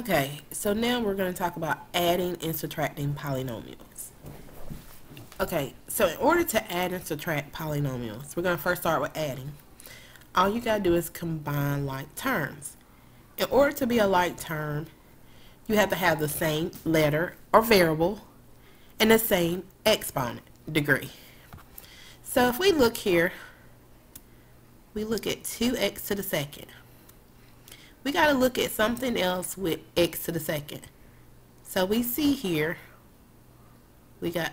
Okay, so now we're going to talk about adding and subtracting polynomials. Okay, so in order to add and subtract polynomials, we're going to first start with adding. All you got to do is combine like terms. In order to be a like term, you have to have the same letter or variable and the same exponent degree. So if we look here, we look at 2x to the second. We got to look at something else with x to the second. So we see here, we got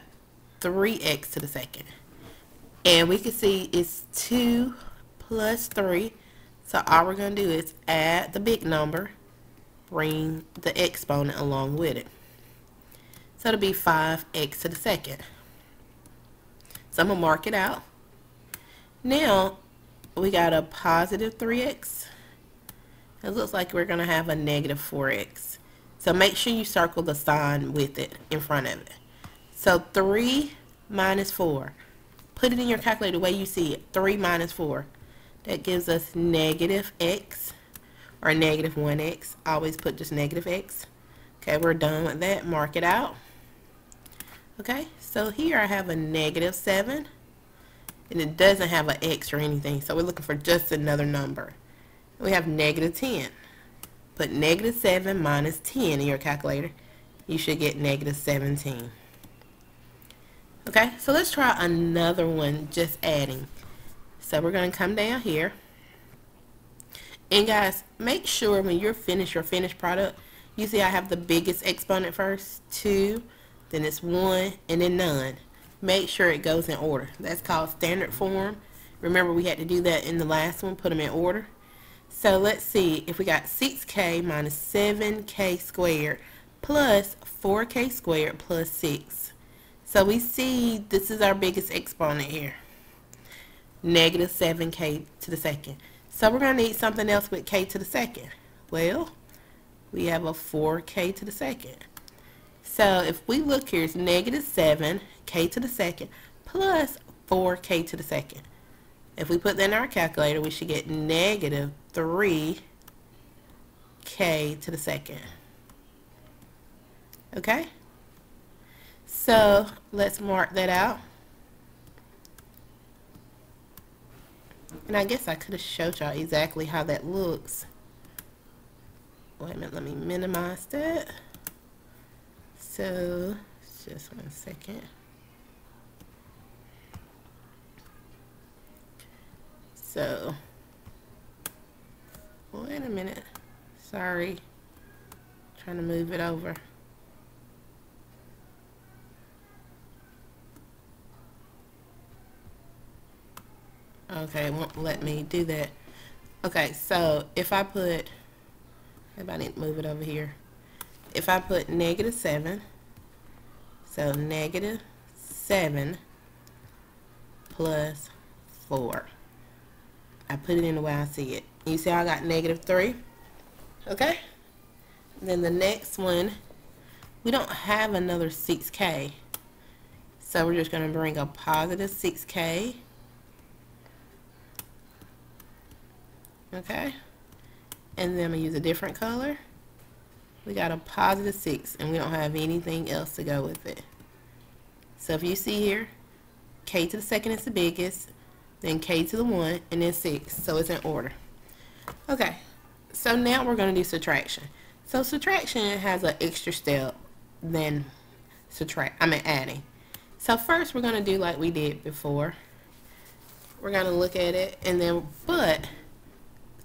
3x to the second. And we can see it's 2 plus 3. So all we're going to do is add the big number, bring the exponent along with it. So it'll be 5x to the second. So I'm going to mark it out. Now, we got a positive 3x. It looks like we're going to have a negative 4x. So make sure you circle the sign with it in front of it. So 3 minus 4. Put it in your calculator the way you see it. 3 minus 4. That gives us negative x or negative 1x. Always put just negative x. Okay, we're done with that. Mark it out. Okay, so here I have a negative 7. And it doesn't have an x or anything. So we're looking for just another number. We have negative 10. Put negative 7 minus 10 in your calculator. You should get negative 17. Okay, so let's try another one just adding. So we're going to come down here. And guys, make sure when you're finished your finished product, you see I have the biggest exponent first, 2, then it's 1, and then none. Make sure it goes in order. That's called standard form. Remember we had to do that in the last one, put them in order. So let's see, if we got 6k minus 7k squared plus 4k squared plus 6. So we see this is our biggest exponent here. Negative 7k to the second. So we're going to need something else with k to the second. Well, we have a 4k to the second. So if we look here, it's negative 7k to the second plus 4k to the second. If we put that in our calculator, we should get negative 3k to the second. Okay? So let's mark that out. And I guess I could have showed y'all exactly how that looks. Wait a minute, let me minimize that. So, just 1 second. So, wait a minute. Sorry. Trying to move it over. Okay, it won't let me do that. Okay, so if I put, maybe I need to move it over here. If I put negative 7, so negative 7 plus 4. I put it in the way I see it. You see how I got negative 3? Okay? Then the next one, we don't have another 6k. So we're just going to bring a positive 6k. Okay? And then I'm going to use a different color. We got a positive 6 and we don't have anything else to go with it. So if you see here, k to the second is the biggest, then k to the 1, and then 6. So it's in order. Okay, so now we're going to do subtraction. So subtraction has an extra step than adding. So first we're going to do like we did before. We're going to look at it and then,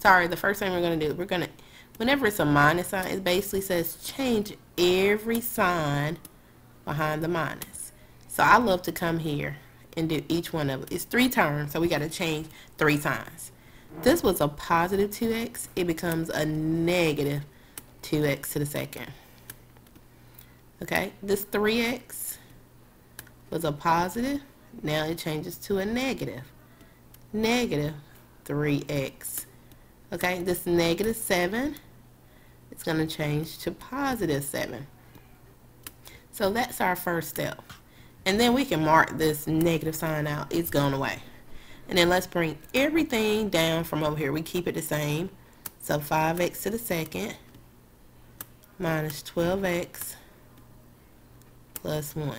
the first thing we're going to do, whenever it's a minus sign, it basically says change every sign behind the minus. So I love to come here and do each one of it. It's 3 terms, so we got to change 3 signs. This was a positive 2x. It becomes a negative 2x to the second. Okay, this 3x was a positive. Now it changes to a negative 3x. Okay, this negative 7, it's going to change to positive 7. So that's our first step. And then we can mark this negative sign out. It's gone away. And then let's bring everything down from over here. We keep it the same. So 5x to the second minus 12x plus 1.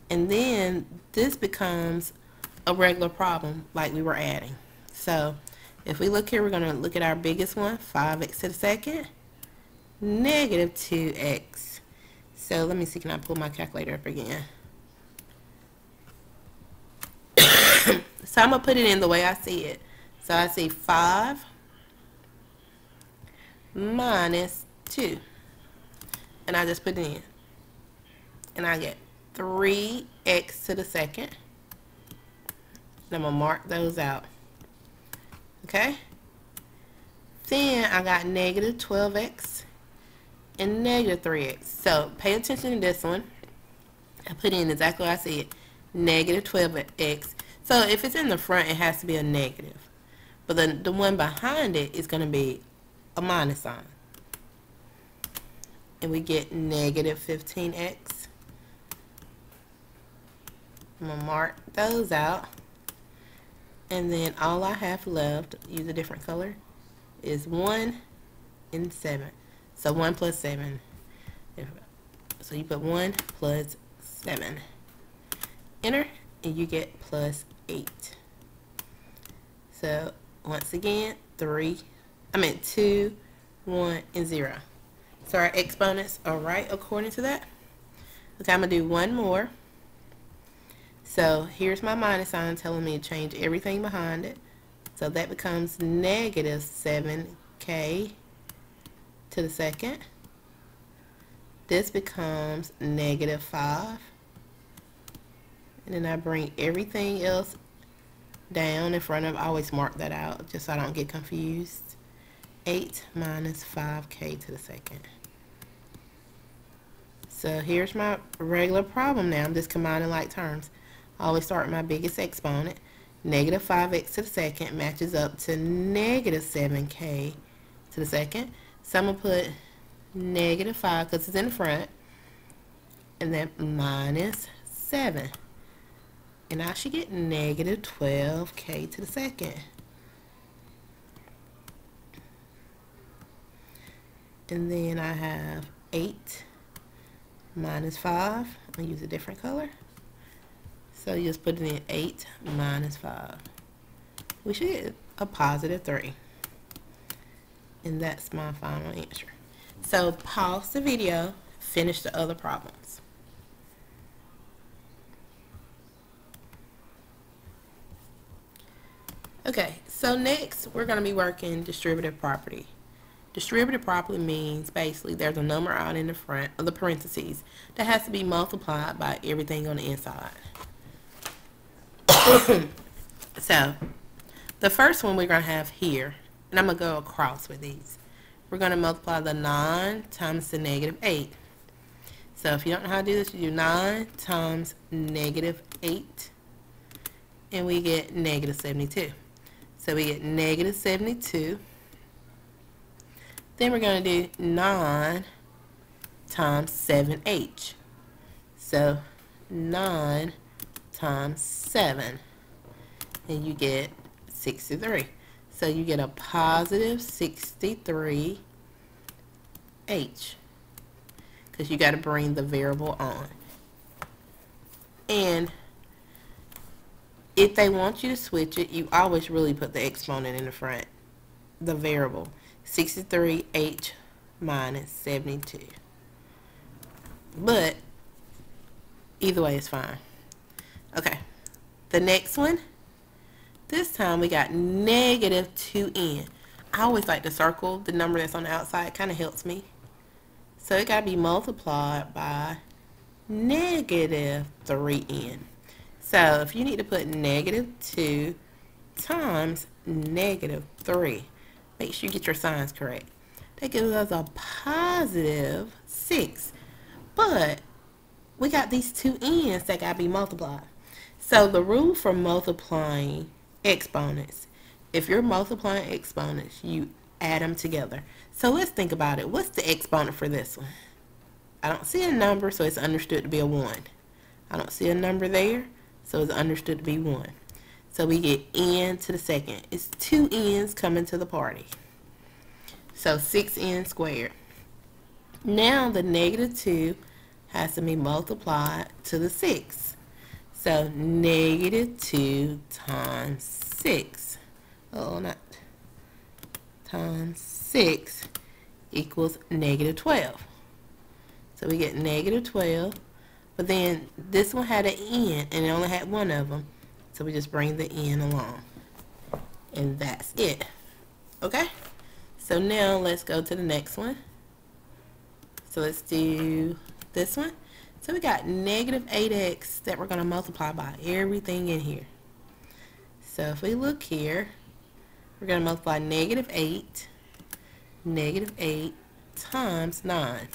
And then this becomes a regular problem like we were adding. So if we look here, we're going to look at our biggest one, 5x to the second, negative 2x. So let me see, can I pull my calculator up again? So I'm going to put it in the way I see it. So I see 5 minus 2. And I just put it in. And I get 3x to the second. And I'm going to mark those out. Okay? Then I got negative 12x and negative 3x. So pay attention to this one. I put in exactly what I said. Negative 12x. So if it's in the front, it has to be a negative. But then the one behind it is going to be a minus sign. And we get negative 15x. I'm going to mark those out. And then all I have left, use a different color, is 1 and 7. So 1 plus 7. So you put 1 plus 7. Enter, and you get plus 8. So once again, 2, 1, and 0. So our exponents are right according to that. Okay, I'm going to do one more. So here's my minus sign telling me to change everything behind it. So that becomes negative 7k to the second. This becomes negative 5. And then I bring everything else down in front of, I always mark that out just so I don't get confused. 8 minus 5k to the second. So here's my regular problem now. I'm just combining like terms. I always start with my biggest exponent. Negative 5x to the second matches up to negative 7k to the second. So I'm going to put negative 5 because it's in the front. And then minus 7. And I should get negative 12k to the second. And then I have 8 minus 5. I'll use a different color. So you just put it in 8 minus 5. We should get a positive 3. And that's my final answer. So pause the video, finish the other problems. Okay, so next we're going to be working distributive property. Distributive property means basically there's a number out in the front of the parentheses that has to be multiplied by everything on the inside. So the first one we're going to have here, and I'm going to go across with these. We're going to multiply the 9 times the negative 8. So if you don't know how to do this, you do 9 times negative 8, and we get negative 72. So we get negative 72. Then we're going to do 9 times 7h. So 9 times 7. And you get 63. So you get a positive 63h. Because you got to bring the variable on. And if they want you to switch it, you always really put the exponent in the front. The variable. 63h minus 72. But either way is fine. Okay. The next one. This time we got negative 2n. I always like to circle the number that's on the outside. It kind of helps me. So it got to be multiplied by negative 3n. So if you need to put negative 2 times negative 3, make sure you get your signs correct. That gives us a positive 6. But we got these two n's that got to be multiplied. So the rule for multiplying exponents, if you're multiplying exponents, you add them together. So let's think about it. What's the exponent for this one? I don't see a number, so it's understood to be a 1. I don't see a number there, so it's understood to be 1. So we get n to the second. It's 2 n's coming to the party. So 6n squared. Now the negative 2 has to be multiplied to the 6. So negative 2 times 6. Oh, not times 6 equals negative 12. So we get negative 12. But then this one had an n and it only had one of them. So we just bring the n along. And that's it. Okay? So now let's go to the next one. So let's do this one. So we got negative 8x that we're going to multiply by everything in here. So if we look here, we're going to multiply negative 8 times 9.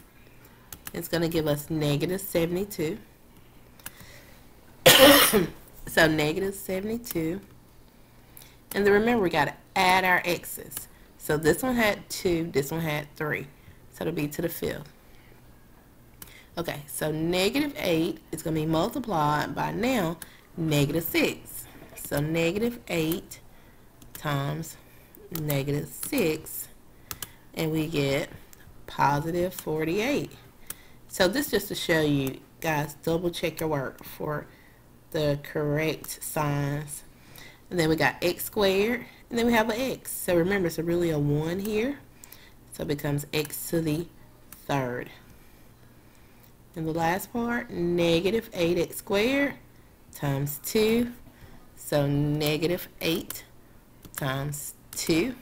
It's going to give us negative 72. So negative 72. And then remember, we got to add our x's. So this one had 2, this one had 3. So it'll be to the 5th. Okay, so negative 8 is going to be multiplied by now negative 6. So negative 8 times negative 6. And we get positive 48. So this just to show you guys, double check your work for the correct signs. And then we got x squared, and then we have an x. So remember, it's really a 1 here. So it becomes x to the 3rd. And the last part, negative 8x squared times 2. So negative 8 times 2.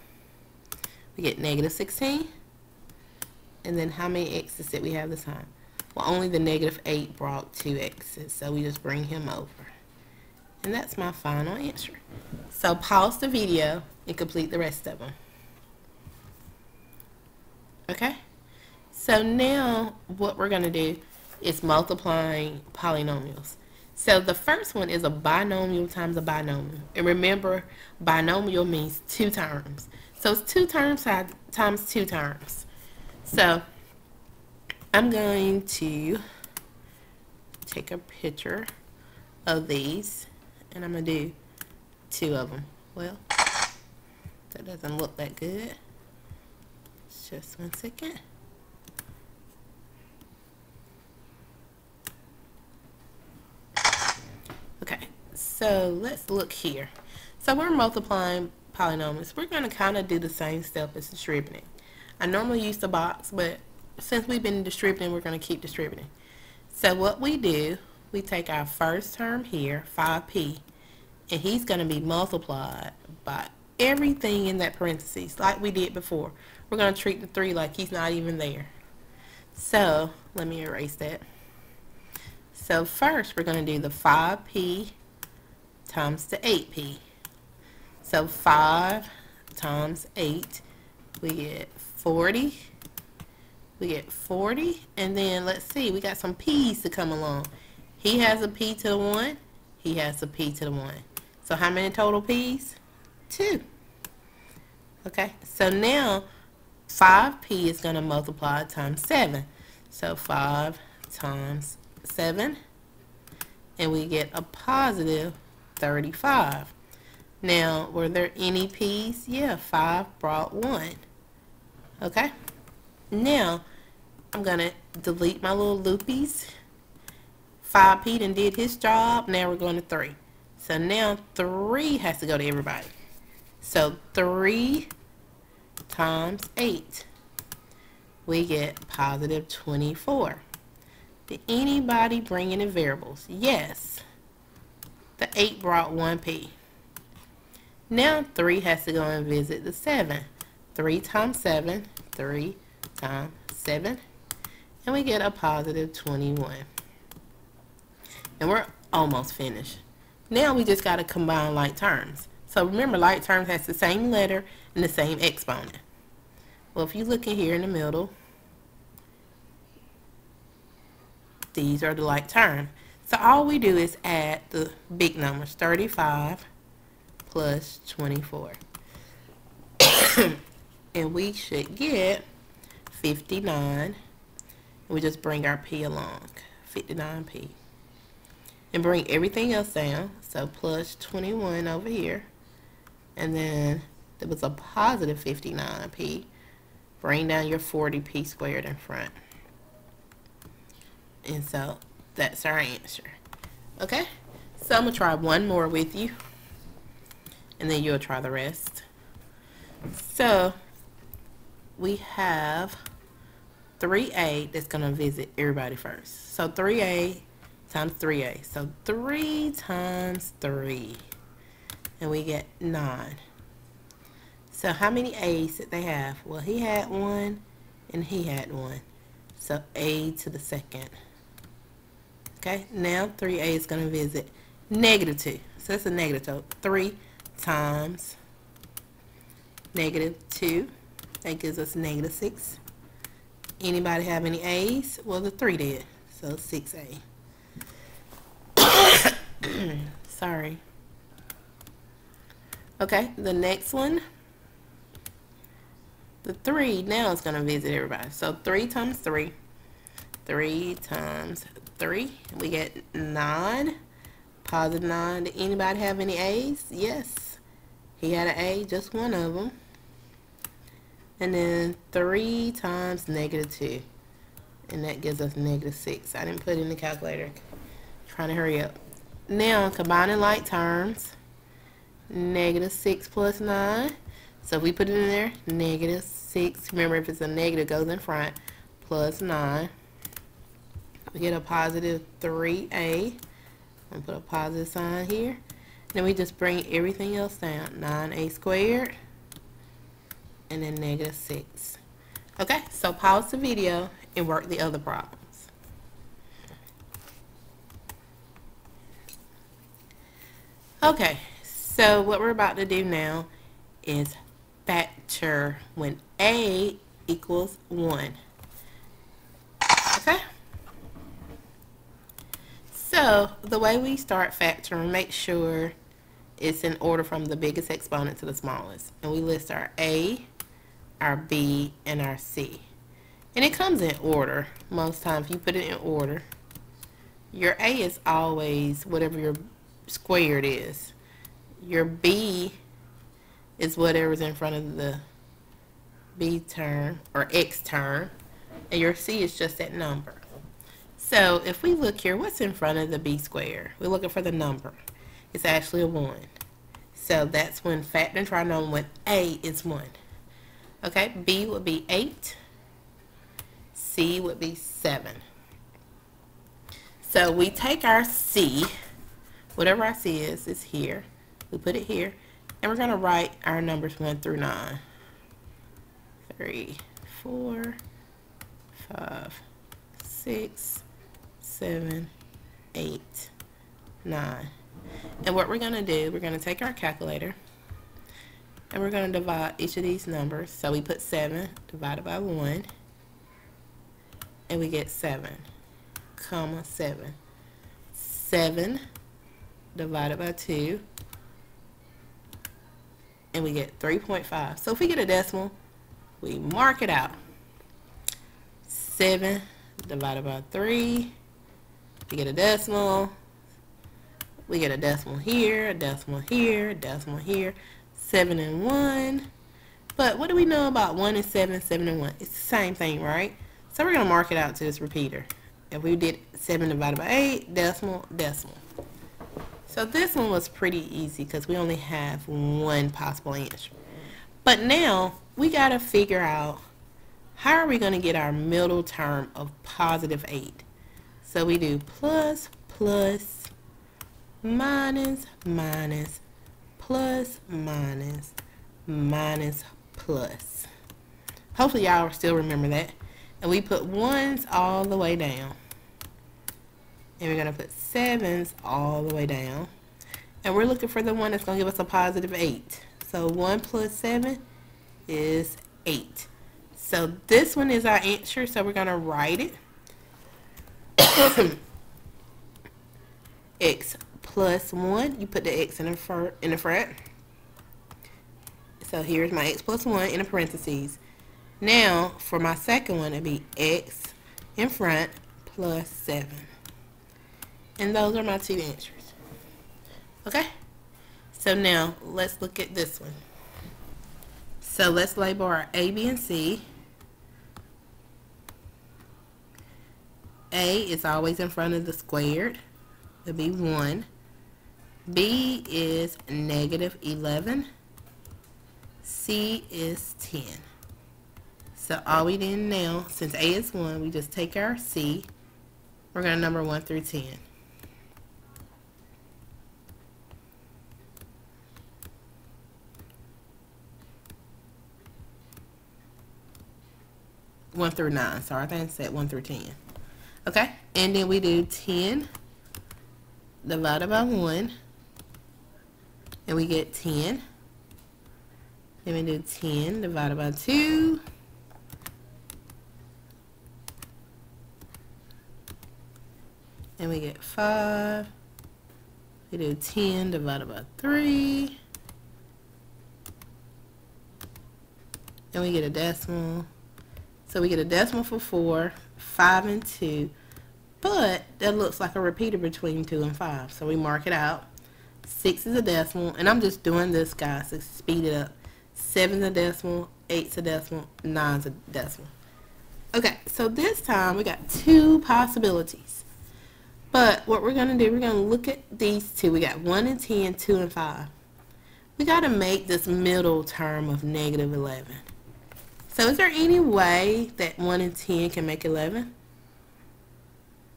We get negative 16. And then how many x's did we have this time? Well, only the negative 8 brought 2 x's. So we just bring him over. And that's my final answer. So pause the video and complete the rest of them. Okay? So now what we're going to do is multiplying polynomials. So the first one is a binomial times a binomial. And remember, binomial means 2 terms. So it's 2 terms times 2 terms. So I'm going to take a picture of these. And I'm going to do 2 of them. Well, that doesn't look that good. Just 1 second. Okay, so let's look here. So we're multiplying polynomials. We're going to kind of do the same step as distributing. I normally use the box, but since we've been distributing, we're going to keep distributing. So what we do, we take our first term here, 5p, and he's going to be multiplied by everything in that parentheses, like we did before. We're going to treat the 3 like he's not even there. So let me erase that. So first we're going to do the 5p times the 8p. So 5 times 8, we get 40. We get 40, and then let's see, we got some p's to come along. He has a p to the 1, he has a p to the 1. So how many total p's? 2. Okay, so now 5p is going to multiply times 7. So 5 times 7, and we get a positive 35. Now, were there any p's? Yeah, 5 brought 1. Okay, now I'm going to delete my little loopies. 5p done did his job. Now we're going to 3. So now 3 has to go to everybody. So 3 times 8, we get positive 24. Did anybody bring any variables? Yes. The 8 brought 1p. Now 3 has to go and visit the 7. 3 times 7, 3 times 7, and we get a positive 21. And we're almost finished. Now we just got to combine like terms. So remember, like terms has the same letter and the same exponent. Well, if you look in here in the middle, these are the like terms. So all we do is add the big numbers, 35 plus 24. And we should get 59. And we just bring our p along, 59p. And bring everything else down. So plus 21 over here. And then there was a positive 59p. bring down your 40p squared in front. And so that's our answer. Okay, so I'm going to try one more with you, and then you'll try the rest. So we have 3a that's going to visit everybody first. So 3a times 3a. So 3 times 3. And we get 9. So how many a's did they have? Well, he had 1 and he had 1. So a to the second. Okay, now 3a is going to visit negative 2. So that's a negative. So 3 times negative 2. That gives us negative 6. Anybody have any a's? Well, the 3 did. So 6a. Sorry. Okay, the next one. The 3 now is going to visit everybody. So 3 times 3. 3 times 3. We get 9. Positive 9. Did anybody have any a's? Yes. He had an a, just one of them. And then 3 times negative 2. And that gives us negative 6. I didn't put it in the calculator. Trying to hurry up. Now, combining like terms. Negative 6 plus 9. So if we put it in there, negative 6. Remember, if it's a negative, it goes in front. Plus 9. We get a positive 3a. I'm put a positive sign here. Then we just bring everything else down. 9a squared. And then negative 6. Okay, so pause the video and work the other problems. Okay, so what we're about to do now is factor when a equals 1. Okay? So the way we start factoring, make sure it's in order from the biggest exponent to the smallest. And we list our a, our b, and our c. And it comes in order. Most times you put it in order. Your a is always whatever your squared is. Your b is whatever's in front of the b term or x term. And your c is just that number. So if we look here, what's in front of the b squared? We're looking for the number. It's actually a 1. So that's when factoring trinomial when a is 1. Okay, b would be 8. C would be 7. So we take our C, whatever our C is here. We put it here, and we're going to write our numbers 1 through 9. 3, 4, 5, 6, 7, 8, 9. And what we're going to do, we're going to take our calculator, and we're going to divide each of these numbers. So we put 7 divided by 1. And we get 7, comma 7. 7 divided by 2. And we get 3.5. So if we get a decimal, we mark it out. 7 divided by 3. We get a decimal. We get a decimal here, a decimal here, a decimal here. 7 and 1. But what do we know about 1 and 7, 7 and 1? It's the same thing, right? So we're going to mark it out to this repeater. If we did 7 divided by 8, decimal, decimal. So this one was pretty easy because we only have one possible answer. But now we got to figure out how are we going to get our middle term of positive 8. So we do plus, plus, minus, minus, plus, minus, minus, plus. Hopefully y'all still remember that. And we put 1s all the way down. And we're going to put 7s all the way down. And we're looking for the one that's going to give us a positive 8. So 1 plus 7 is 8. So this one is our answer. So we're going to write it. X plus 1. You put the X in the front. So here's my X plus 1 in the parentheses. Now, for my second one, it'd be X in front plus 7. And those are my two answers. Okay? So now, let's look at this one. So let's label our A, B, and C. A is always in front of the squared. It'll be 1. B is negative 11. C is 10. So all we do now, since A is 1, we just take our C. We're going to number 1 through 10. One through 9. Sorry, I think I said 1 through 10. Okay, and then we do 10 divided by 1, and we get 10. Then we do 10 divided by 2, and we get 5. We do 10 divided by 3, and we get a decimal. So we get a decimal for 4, 5, and 2, but that looks like a repeater between 2 and 5. So we mark it out. 6 is a decimal, and I'm just doing this, guys, to speed it up. 7 is a decimal, 8 is a decimal, 9 is a decimal. Okay, so this time we got 2 possibilities. But what we're going to do, we're going to look at these 2. We got 1 and 10, 2 and 5. We got to make this middle term of negative 11. So is there any way that 1 and 10 can make 11?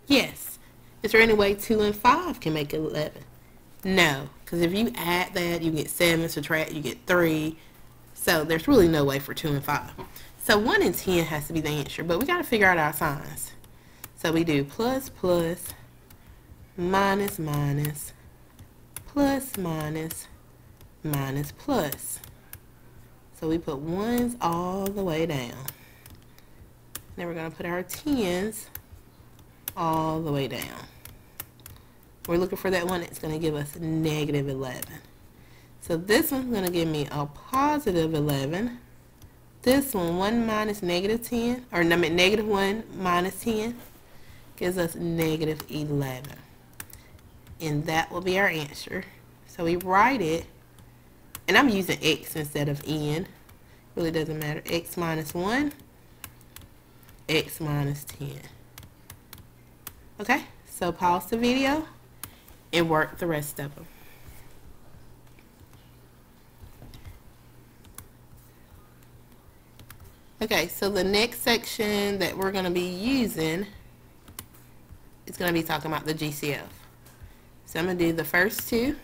Yes. Is there any way 2 and 5 can make 11? No, because if you add that, you get 7, subtract, you get 3. So there's really no way for 2 and 5. So 1 and 10 has to be the answer, but we got to figure out our signs. So we do plus, plus, minus, minus, plus, minus, minus, plus. So we put 1s all the way down. Then we're going to put our 10s all the way down. We're looking for that one that's going to give us negative 11. So this one's going to give me a positive 11. This one, 1 minus negative 10, or no, negative 1 minus 10, gives us negative 11. And that will be our answer. So we write it, and I'm using x instead of n. Really doesn't matter. X minus 1, x minus 10. Okay, so pause the video and work the rest of them. Okay, so the next section that we're going to be using is going to be talking about the GCF. So I'm going to do the first 2,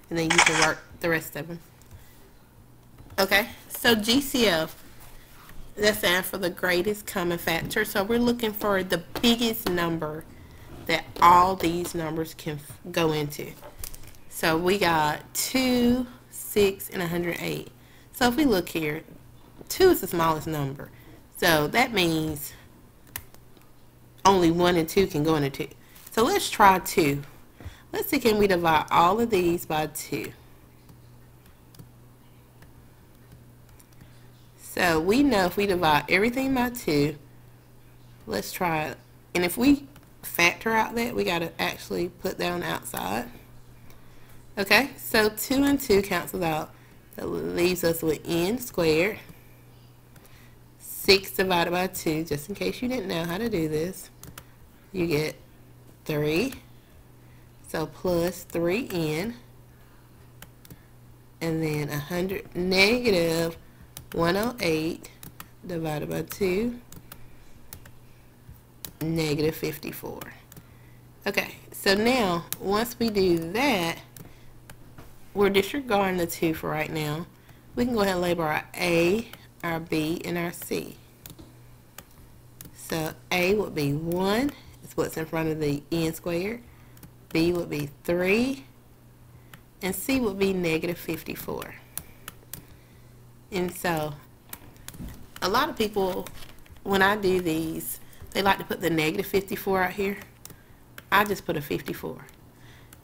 and then you can work the rest of them. Okay, so GCF, that stands for the greatest common factor. So we're looking for the biggest number that all these numbers can go into. So we got 2, 6, and 108. So if we look here, 2 is the smallest number. So that means only 1 and 2 can go into 2. So let's try 2. Let's see, can we divide all of these by 2? So we know if we divide everything by 2, let's try it. And if we factor out that, we got to actually put that on the outside. Okay, so 2 and 2 cancels out. That leaves us with n squared. 6 divided by 2, just in case you didn't know how to do this, you get 3. So plus 3n. And then negative 108 divided by 2, negative 54. Okay, so now once we do that, we're disregarding the 2 for right now. We can go ahead and label our A, our B, and our C. So A would be 1, is what's in front of the n squared. B would be 3, and C would be negative 54. And so a lot of people, when I do these, they like to put the negative 54 out here. I just put a 54.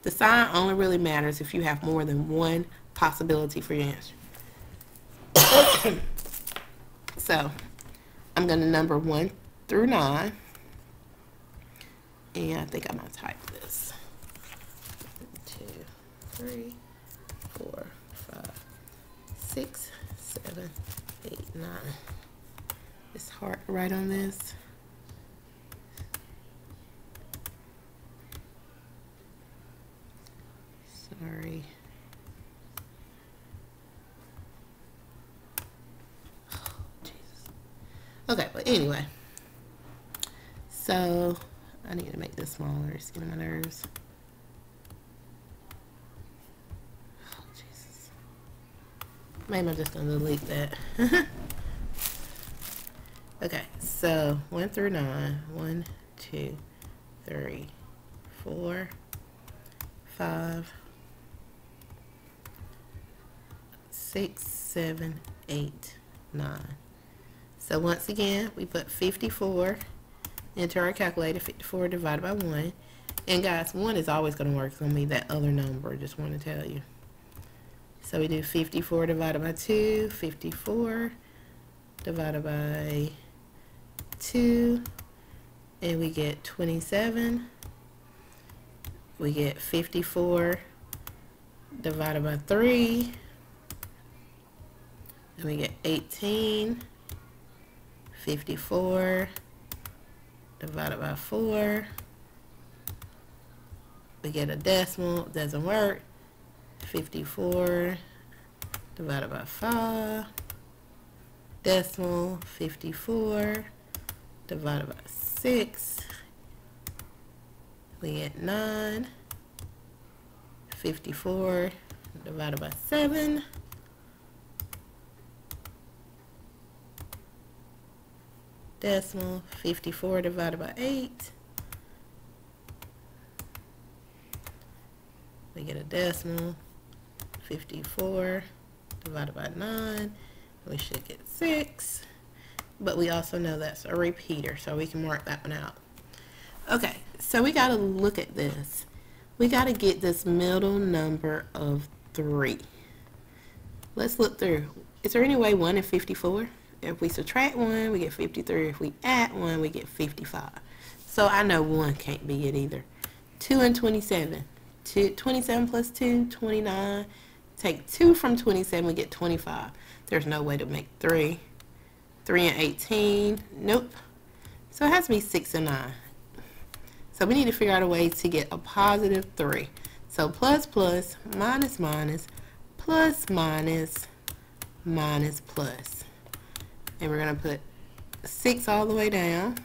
The sign only really matters if you have more than one possibility for your answer. So I'm going to number 1 through 9. And I think I'm going to type this. 1, 2, 3, 4, 5, 6, 7, 8, 9. It's hard to write on this. But anyway, so I need to make this smaller. It's getting my nerves. Oh, Jesus. Maybe I'm just going to delete that. Okay, so 1 through 9. 1, 2, 3, 4, 5, 6, 7, 8, 9. So once again, we put 54 into our calculator. 54 divided by 1. And guys, 1 is always going to work. It's going to be that other number. Just want to tell you. So we do 54 divided by 2. 54 divided by 2. And we get 27. We get 54 divided by 3. And we get 18. 54 divided by 4. We get a decimal. Doesn't work. 54 divided by 5. Decimal. 54 divided by 6. We get 9. 54 divided by 7. Decimal. 54 divided by 8. We get a decimal. 54 divided by 9. We should get 6. But we also know that's a repeater, so we can mark that one out. Okay, so we got to look at this. We got to get this middle number of 3. Let's look through. Is there any way 1 and 54? If we subtract 1, we get 53. If we add 1, we get 55. So I know 1 can't be it either. 2 and 27. 27 plus 2, 29. Take 2 from 27, we get 25. There's no way to make 3. 3 and 18. Nope. So it has to be 6 and 9. So we need to figure out a way to get a positive 3. So plus plus, minus minus, plus minus, minus plus. And we're going to put 6 all the way down.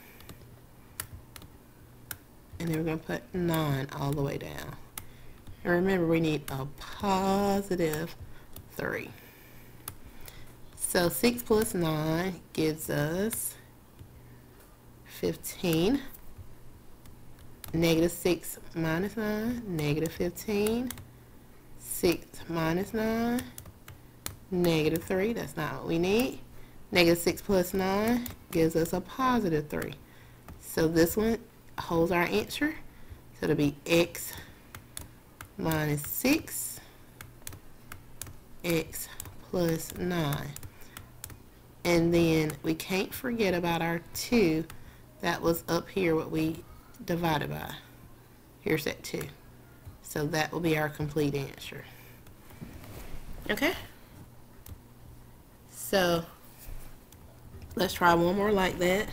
And then we're going to put 9 all the way down. And remember, we need a positive 3. So 6 plus 9 gives us 15. Negative 6 minus 9, negative 15. 6 minus 9, negative 3. That's not what we need. Negative 6 plus 9 gives us a positive 3. So this one holds our answer. So it'll be x minus 6, x plus 9. And then we can't forget about our 2 that was up here, what we divided by. Here's that 2. So that will be our complete answer. Okay? So let's try one more like that.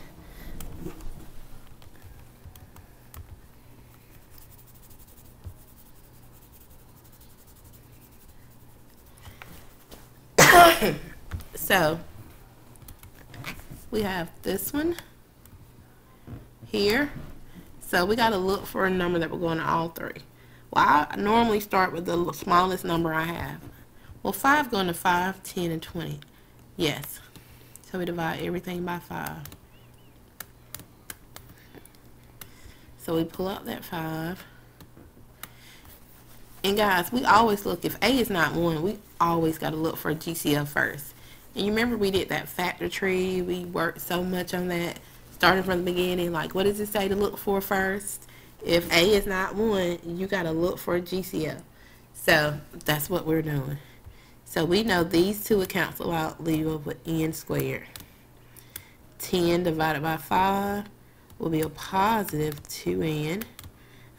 So we have this one here. So we got to look for a number that will go in all 3. Well, I normally start with the smallest number I have. Well, 5 going to 5, 10, and 20. Yes. So we divide everything by 5. So we pull out that 5. And guys, we always look, if A is not 1, we always got to look for a GCF first. And you remember we did that factor tree. We worked so much on that, starting from the beginning. Like, what does it say to look for first? If A is not 1, you got to look for a GCF. So that's what we're doing. So we know these two would cancel out, leave us with n squared. 10 divided by 5 will be a positive 2n.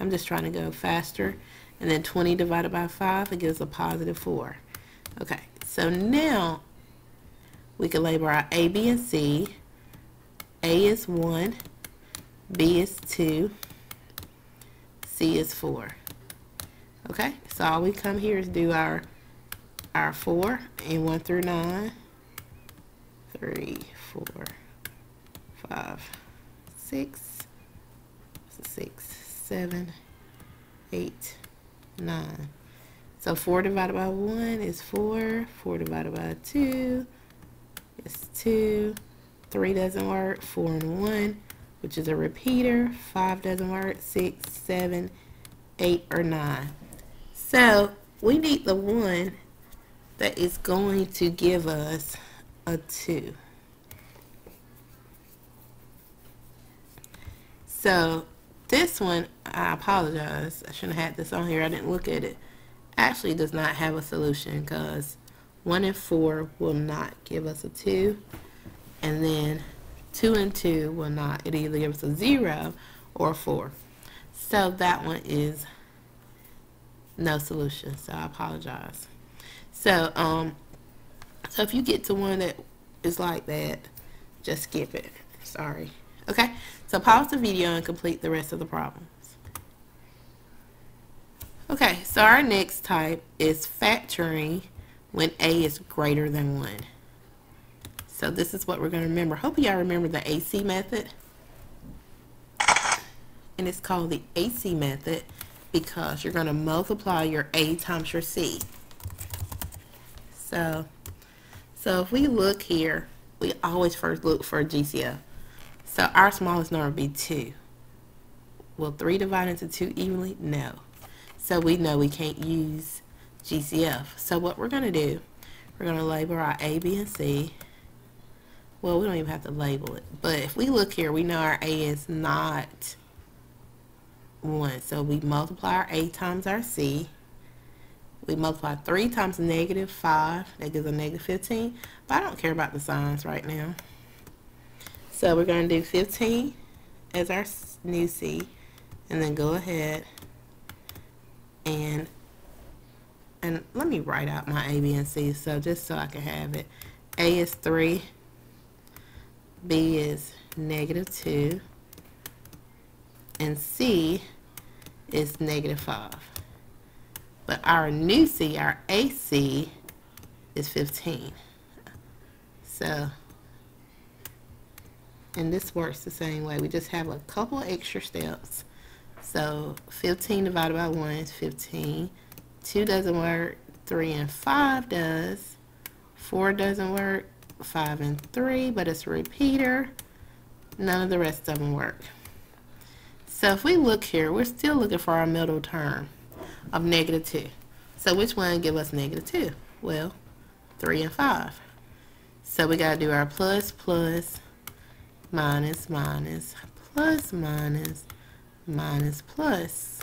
I'm just trying to go faster. And then 20 divided by 5, it gives a positive 4. Okay, so now we can label our A, B, and C. A is 1, B is 2, C is 4. Okay, so all we come here is do our 4 and 1 through 9. 3, 4, 5, 6, 6, 7, 8, 9. So 4 divided by 1 is 4. 4 divided by 2 is 2. 3 doesn't work. 4 and 1, which is a repeater. 5 doesn't work. 6, 7, 8, or 9. So we need the one that is going to give us a 2. So this one, I apologize, I shouldn't have had this on here, I didn't look at it, actually does not have a solution because 1 and 4 will not give us a 2, and then 2 and 2 will not. It either gives us a 0 or a 4. So that one is no solution, so I apologize. So so if you get to one that is like that, just skip it. Sorry. Okay, so pause the video and complete the rest of the problems. Okay, so our next type is factoring when a is greater than 1. So this is what we're going to remember. Hope y'all remember the AC method. And it's called the AC method because you're going to multiply your A times your C. So if we look here, we always first look for a GCF. So our smallest number would be 2. Will 3 divide into 2 evenly? No. So we know we can't use GCF. So what we're going to do, we're going to label our A, B, and C. Well, we don't even have to label it. But if we look here, we know our A is not 1. So we multiply our A times our C. We multiply 3 times negative 5. That gives a negative 15. But I don't care about the signs right now. So we're going to do 15 as our new C. And then go ahead and let me write out my A, B, and C. So just so I can have it. A is 3. B is negative 2. And C is negative 5. But our new C, our AC, is 15. So, and this works the same way. We just have a couple extra steps. So 15 divided by 1 is 15. 2 doesn't work. 3 and 5 does. 4 doesn't work. 5 and 3, but it's a repeater. None of the rest of them work. So if we look here, we're still looking for our middle term of negative 2. So which one give us negative 2? Well, 3 and 5. So we got to do our plus, plus, minus, minus, plus, minus, minus, plus.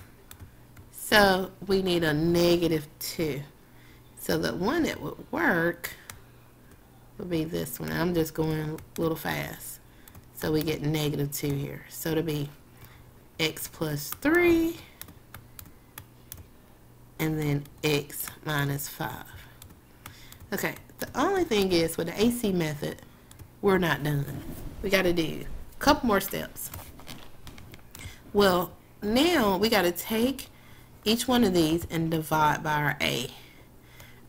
So we need a negative 2. So the one that would work would be this one. I'm just going a little fast. So we get negative 2 here. So to be x plus 3 and then x minus 5. Okay, the only thing is with the AC method, we're not done. We got to do a couple more steps. Well, now we got to take each one of these and divide by our A.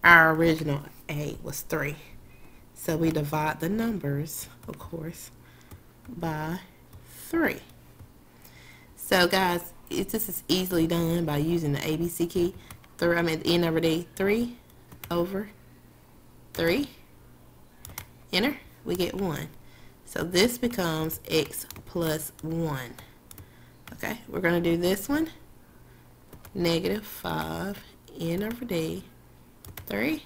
Our original A was 3. So we divide the numbers, of course, by 3. So guys, this is easily done by using the ABC key. At the end of our day, 3 over 3. Enter. We get 1. So this becomes x plus 1. Okay, we're going to do this one. Negative 5 n over d 3.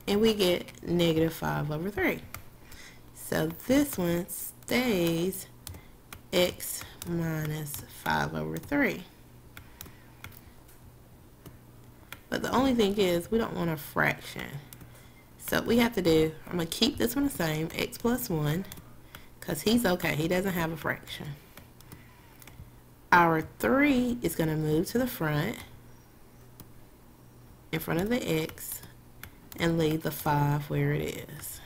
And we get negative 5 over 3. So this one stays x minus 5 over 3. But the only thing is, we don't want a fraction. So what we have to do, I'm going to keep this one the same, x plus 1, because he's okay. He doesn't have a fraction. Our 3 is going to move to the front, in front of the x, and leave the 5 where it is.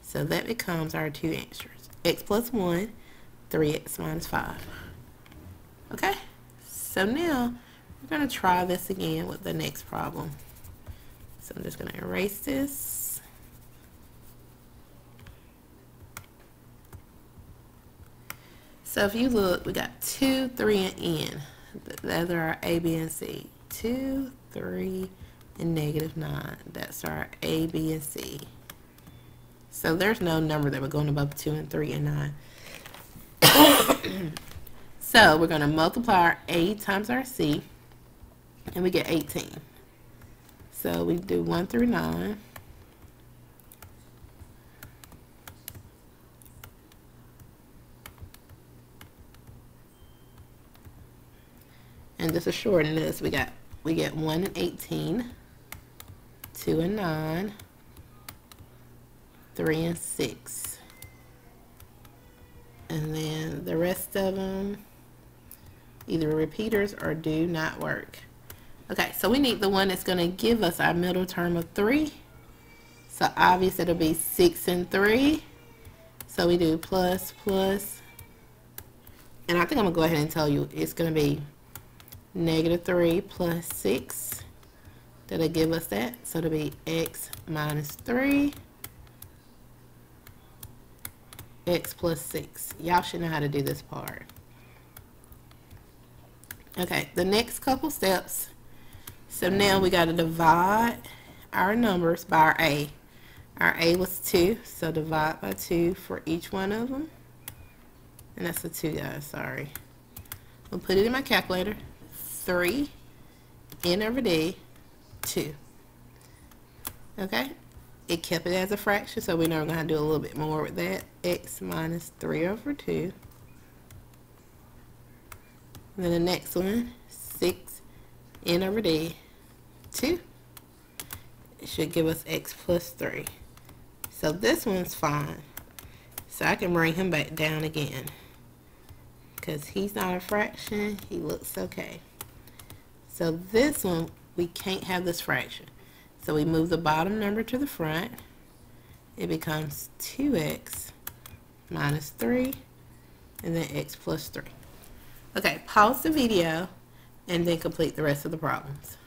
So that becomes our two answers. X plus 1, 3x minus 5. Okay? So now, we're going to try this again with the next problem. So I'm just going to erase this. So if you look, we got 2, 3, and n. Those are our A, B, and C. 2, 3, and negative 9. That's our A, B, and C. So there's no number that we're going above 2 and 3 and 9. So we're going to multiply our A times our C, and we get 18. So we do 1 through 9. And just to shorten this, we get 1 and 18, 2 and 9, 3 and 6. And then the rest of them either repeaters or do not work. Okay, so we need the one that's going to give us our middle term of 3. So obviously it'll be 6 and 3. So we do plus, plus. And I think I'm going to go ahead and tell you it's going to be negative 3 plus 6. That'll give us that. So it'll be x minus 3. X plus 6. Y'all should know how to do this part. Okay, the next couple steps. So now we got to divide our numbers by our A. Our A was 2, so divide by 2 for each one of them. And that's a 2, guys, sorry. We'll put it in my calculator. 3, n over d, 2. Okay, it kept it as a fraction, so we know we're going to do a little bit more with that. X minus 3 over 2. And then the next one, 6 n over d, 2. It should give us x plus 3. So this one's fine. So I can bring him back down again. Because he's not a fraction, he looks okay. So this one, we can't have this fraction. So we move the bottom number to the front. It becomes 2x minus 3, and then x plus 3. Okay, pause the video and then complete the rest of the problems.